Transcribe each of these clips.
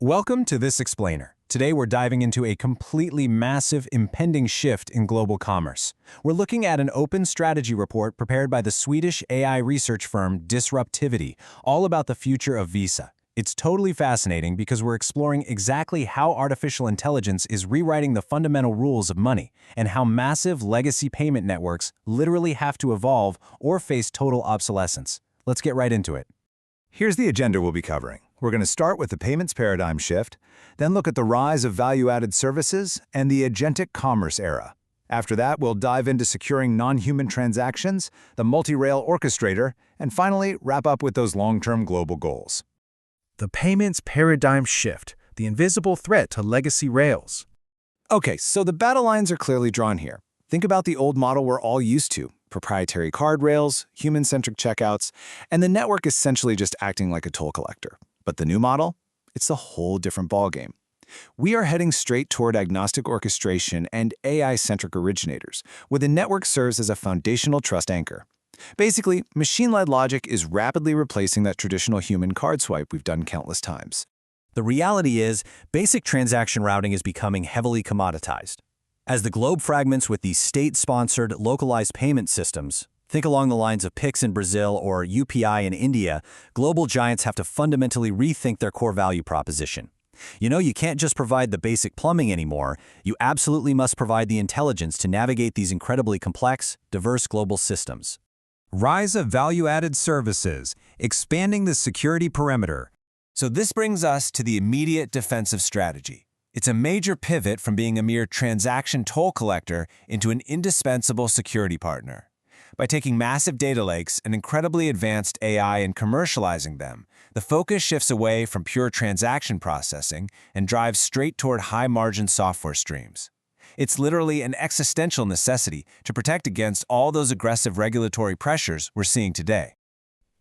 Welcome to This Explainer. Today we're diving into a completely massive, impending shift in global commerce. We're looking at an open strategy report prepared by the Swedish AI research firm Disruptivity, all about the future of Visa. It's totally fascinating because we're exploring exactly how artificial intelligence is rewriting the fundamental rules of money and how massive legacy payment networks literally have to evolve or face total obsolescence. Let's get right into it. Here's the agenda we'll be covering. We're going to start with the payments paradigm shift, then look at the rise of value-added services and the agentic commerce era. After that, we'll dive into securing non-human transactions, the multi-rail orchestrator, and finally wrap up with those long-term global goals. The payments paradigm shift, the invisible threat to legacy rails. Okay, so the battle lines are clearly drawn here. Think about the old model we're all used to: proprietary card rails, human-centric checkouts, and the network essentially just acting like a toll collector. But the new model? It's a whole different ballgame. We are heading straight toward agnostic orchestration and AI-centric originators, where the network serves as a foundational trust anchor. Basically, machine-led logic is rapidly replacing that traditional human card swipe we've done countless times. The reality is, basic transaction routing is becoming heavily commoditized. As the globe fragments with these state-sponsored, localized payment systems, think along the lines of Pix in Brazil or UPI in India, global giants have to fundamentally rethink their core value proposition. You can't just provide the basic plumbing anymore. You absolutely must provide the intelligence to navigate these incredibly complex, diverse global systems. Rise of value-added services, expanding the security perimeter. So this brings us to the immediate defensive strategy. It's a major pivot from being a mere transaction toll collector into an indispensable security partner. By taking massive data lakes and incredibly advanced AI and commercializing them, the focus shifts away from pure transaction processing and drives straight toward high-margin software streams. It's literally an existential necessity to protect against all those aggressive regulatory pressures we're seeing today.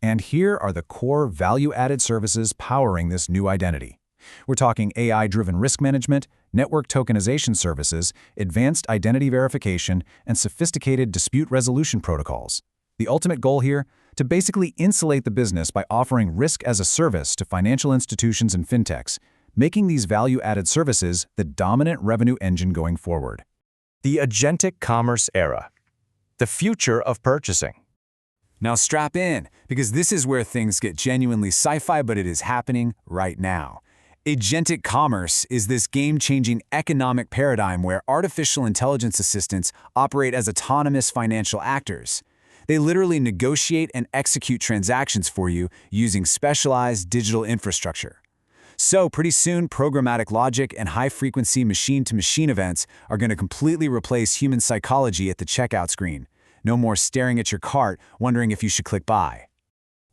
And here are the core value-added services powering this new identity. We're talking AI-driven risk management, network tokenization services, advanced identity verification, and sophisticated dispute resolution protocols. The ultimate goal here? To basically insulate the business by offering risk as a service to financial institutions and fintechs, making these value-added services the dominant revenue engine going forward. The agentic commerce era. The future of purchasing. Now strap in, because this is where things get genuinely sci-fi, but it is happening right now. Agentic commerce is this game-changing economic paradigm where artificial intelligence assistants operate as autonomous financial actors. They literally negotiate and execute transactions for you using specialized digital infrastructure. So pretty soon, programmatic logic and high-frequency machine-to-machine events are going to completely replace human psychology at the checkout screen. No more staring at your cart, wondering if you should click buy.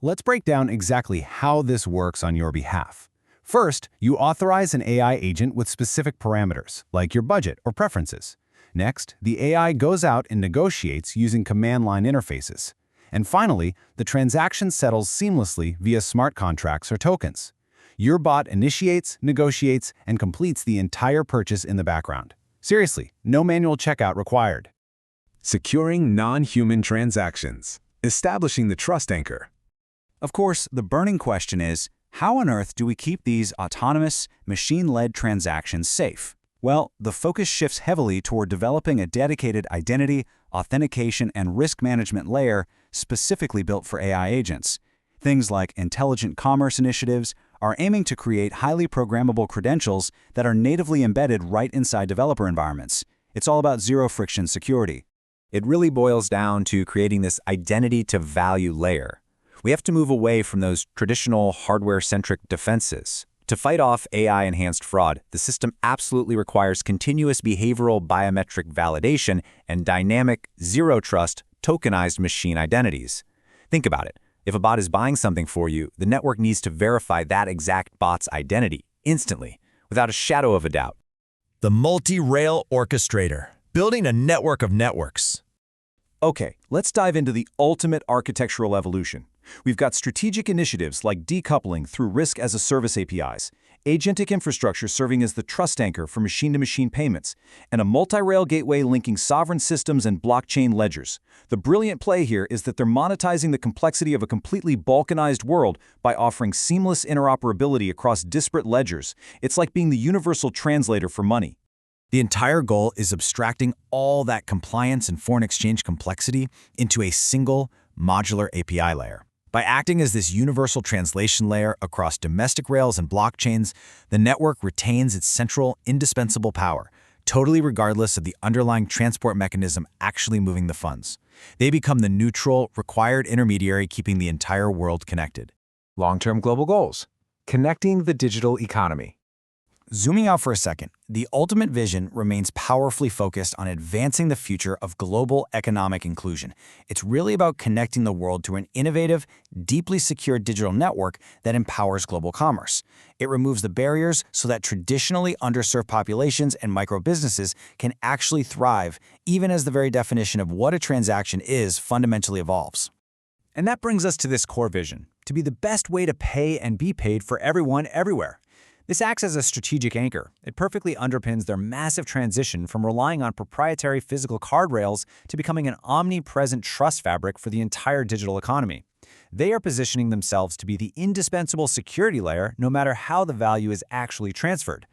Let's break down exactly how this works on your behalf. First, you authorize an AI agent with specific parameters, like your budget or preferences. Next, the AI goes out and negotiates using command line interfaces. And finally, the transaction settles seamlessly via smart contracts or tokens. Your bot initiates, negotiates, and completes the entire purchase in the background. Seriously, no manual checkout required. Securing non-human transactions, establishing the trust anchor. Of course, the burning question is, how on earth do we keep these autonomous, machine-led transactions safe? Well, the focus shifts heavily toward developing a dedicated identity, authentication, and risk management layer specifically built for AI agents. Things like intelligent commerce initiatives are aiming to create highly programmable credentials that are natively embedded right inside developer environments. It's all about zero-friction security. It really boils down to creating this identity-to-value layer. We have to move away from those traditional hardware-centric defenses. To fight off AI-enhanced fraud, the system absolutely requires continuous behavioral biometric validation and dynamic, zero-trust, tokenized machine identities. Think about it. If a bot is buying something for you, the network needs to verify that exact bot's identity instantly, without a shadow of a doubt. The multi-rail orchestrator, building a network of networks. Okay, let's dive into the ultimate architectural evolution. We've got strategic initiatives like decoupling through risk-as-a-service APIs, agentic infrastructure serving as the trust anchor for machine-to-machine payments, and a multi-rail gateway linking sovereign systems and blockchain ledgers. The brilliant play here is that they're monetizing the complexity of a completely balkanized world by offering seamless interoperability across disparate ledgers. It's like being the universal translator for money. The entire goal is abstracting all that compliance and foreign exchange complexity into a single, modular API layer. By acting as this universal translation layer across domestic rails and blockchains, the network retains its central, indispensable power, totally regardless of the underlying transport mechanism actually moving the funds. They become the neutral, required intermediary keeping the entire world connected. Long-term global goals. Connecting the digital economy. Zooming out for a second, the ultimate vision remains powerfully focused on advancing the future of global economic inclusion. It's really about connecting the world to an innovative, deeply secure digital network that empowers global commerce. It removes the barriers so that traditionally underserved populations and micro-businesses can actually thrive, even as the very definition of what a transaction is fundamentally evolves. And that brings us to this core vision, to be the best way to pay and be paid for everyone everywhere. This acts as a strategic anchor. It perfectly underpins their massive transition from relying on proprietary physical card rails to becoming an omnipresent trust fabric for the entire digital economy. They are positioning themselves to be the indispensable security layer no matter how the value is actually transferred.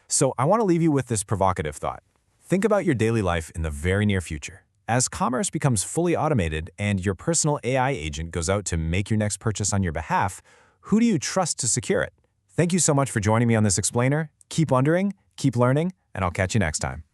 So I want to leave you with this provocative thought. Think about your daily life in the very near future. As commerce becomes fully automated and your personal AI agent goes out to make your next purchase on your behalf, who do you trust to secure it? Thank you so much for joining me on this explainer. Keep wondering, keep learning, and I'll catch you next time.